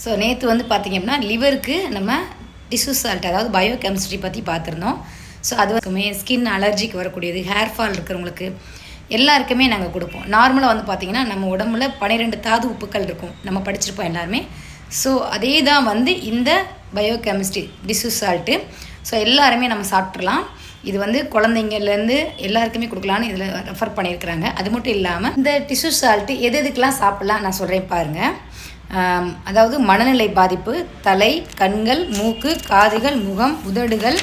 So நேற்று வந்து பார்த்திங்க அப்படின்னா லிவருக்கு நம்ம டிஷ்யூ சால்ட் அதாவது பயோ கெமிஸ்ட்ரி பற்றி பார்த்துருந்தோம். ஸோ அது வந்து ஸ்கின் அலர்ஜிக்கு வரக்கூடியது, ஹேர் ஃபால் இருக்கிறவங்களுக்கு எல்லாருக்குமே நாங்கள் கொடுப்போம். நார்மலாக வந்து பார்த்திங்கன்னா நம்ம உடம்புல 12 தாது உப்புக்கள் இருக்கும், நம்ம படிச்சிருப்போம் எல்லாருமே. ஸோ அதே தான் வந்து இந்த bio chemistry tissue salt. So எல்லாருமே நம்ம சாப்பிட்றலாம். இது வந்து குழந்தைங்கள்லேருந்து எல்லாருக்குமே கொடுக்கலான்னு இதில் ரெஃபர் பண்ணியிருக்கிறாங்க. அது மட்டும் இல்லாமல் இந்த டிஷ்யூ சால்ட்டு எதுக்கெலாம் சாப்பிட்லாம் நான் சொல்கிறேன் பாருங்கள். அதாவது மனநிலை பாதிப்பு, தலை, கண்கள், மூக்கு, காதுகள், முகம், உதடுகள்,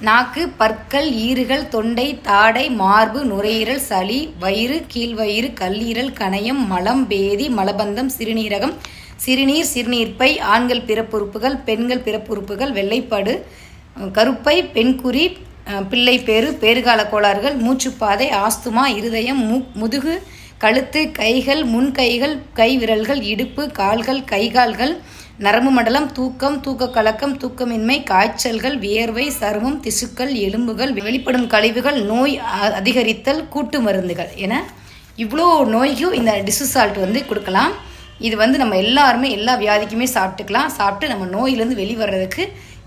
நாக்கு, பற்கள், ஈறுகள், தொண்டை, தாடை, மார்பு, நுரையீரல், சளி, வயிறு, கீழ்வயிறு, கல்லீரல், கணையம், மலம், பேதி, மலபந்தம், சிறுநீரகம், சிறுநீர், சிறுநீர்ப்பை, ஆண்கள் பிறப்புறுப்புகள், பெண்கள் பிறப்புறுப்புகள், வெள்ளைப்பாடு, கருப்பை, பெண்குறி, பிள்ளைப்பேறு, பேறுகால கோளாறுகள், மூச்சுப்பாதை, ஆஸ்துமா, இருதயம், முதுகு, கழுத்து, கைகள், முன்கைகள், கை விரல்கள், இடுப்பு, கால்கள், கைகால்கள், நரம்பு மண்டலம், தூக்கம், தூக்க கலக்கம், தூக்கமின்மை, காய்ச்சல்கள், வியர்வை, சருமம், திசுக்கள், எலும்புகள், வெளிப்படும் கழிவுகள், நோய் அதிகரித்தல், கூட்டு மருந்துகள் என இவ்வளோ நோய்க்கும் இந்த டிஷ்யூ சால்ட் வந்து கொடுக்கலாம். இது வந்து நம்ம எல்லாருமே எல்லா வியாதிக்குமே சாப்பிட்டுக்கலாம். சாப்பிட்டு நம்ம நோயிலேருந்து வெளிவரதுக்கு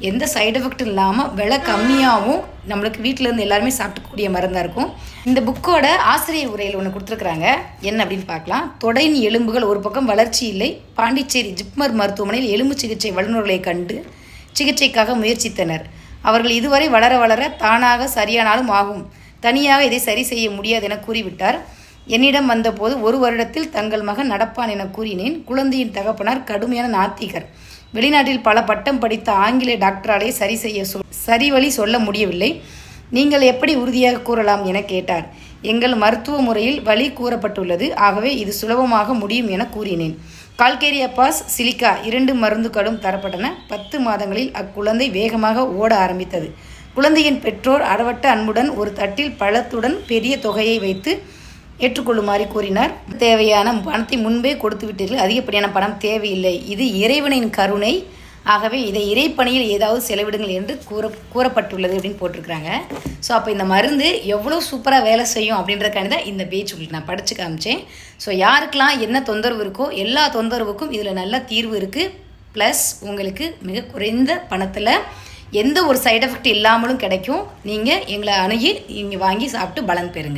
எந்த சைடு எஃபெக்டும் இல்லாமல் விலை கம்மியாகவும் நம்மளுக்கு வீட்டிலேருந்து எல்லாருமே சாப்பிட்டுக்கூடிய மருந்தாக இருக்கும். இந்த புக்கோட ஆசிரியர் உரையில் ஒன்று கொடுத்துருக்குறாங்க. என்ன அப்படின்னு பார்க்கலாம். தொடையின் எலும்புகள் ஒரு பக்கம் வளர்ச்சி இல்லை. பாண்டிச்சேரி ஜிப்மர் மருத்துவமனையில் எலும்பு சிகிச்சை வல்லுநர்களை கண்டு சிகிச்சைக்காக முயற்சித்தனர். அவர்கள் இதுவரை வளர வளர தானாக சரியானாலும் ஆகும், தனியாக இதை சரி செய்ய முடியாது என கூறிவிட்டார். என்னிடம் வந்தபோது 1 வருடத்தில் தங்கள் மகன் நடப்பான் என கூறினேன். குழந்தையின் தகப்பனார் கடுமையான நாத்திகர். வெளிநாட்டில் பல பட்டம் படித்த ஆங்கில டாக்டராலே சரி வழி சொல்ல முடியவில்லை. நீங்கள் எப்படி உறுதியாக கூறலாம் என கேட்டார். எங்கள் மருத்துவ முறையில் வழி கூறப்பட்டுள்ளது, ஆகவே இது சுலபமாக முடியும் என கூறினேன். கால்கேரியாபாஸ், சிலிக்கா 2 மருந்துகளும் தரப்பட்டன. 10 மாதங்களில் அக்குழந்தை வேகமாக ஓட ஆரம்பித்தது. குழந்தையின் பெற்றோர் அளவற்ற அன்புடன் ஒரு தட்டில் பழத்துடன் பெரிய தொகையை வைத்து ஏற்றுக்கொள்ளுமாறு கூறினார். தேவையான பணத்தை முன்பே கொடுத்து விட்டீர்கள், அதிகப்படியான பணம் தேவையில்லை, இது இறைவனின் கருணை, ஆகவே இதை இறைப்பணியில் ஏதாவது செலவிடுங்கள் என்று கூறப்பட்டுள்ளது அப்படின்னு போட்டிருக்கிறாங்க. ஸோ அப்போ இந்த மருந்து எவ்வளோ சூப்பராக வேலை செய்யும் அப்படின்றதுக்காண்டி தான் இந்த பேஜ் உங்களுக்கு நான் படித்து காமிச்சேன். ஸோ யாருக்கெல்லாம் என்ன தொந்தரவு இருக்கோ எல்லா தொந்தரவுக்கும் இதில் நல்ல தீர்வு இருக்குது. ப்ளஸ் உங்களுக்கு மிக குறைந்த பணத்தில் எந்த ஒரு சைடு எஃபெக்ட் இல்லாமலும் கிடைக்கும். நீங்கள் எங்களை அணுகி இங்கே வாங்கி சாப்பிட்டு பலன் பெறுங்க.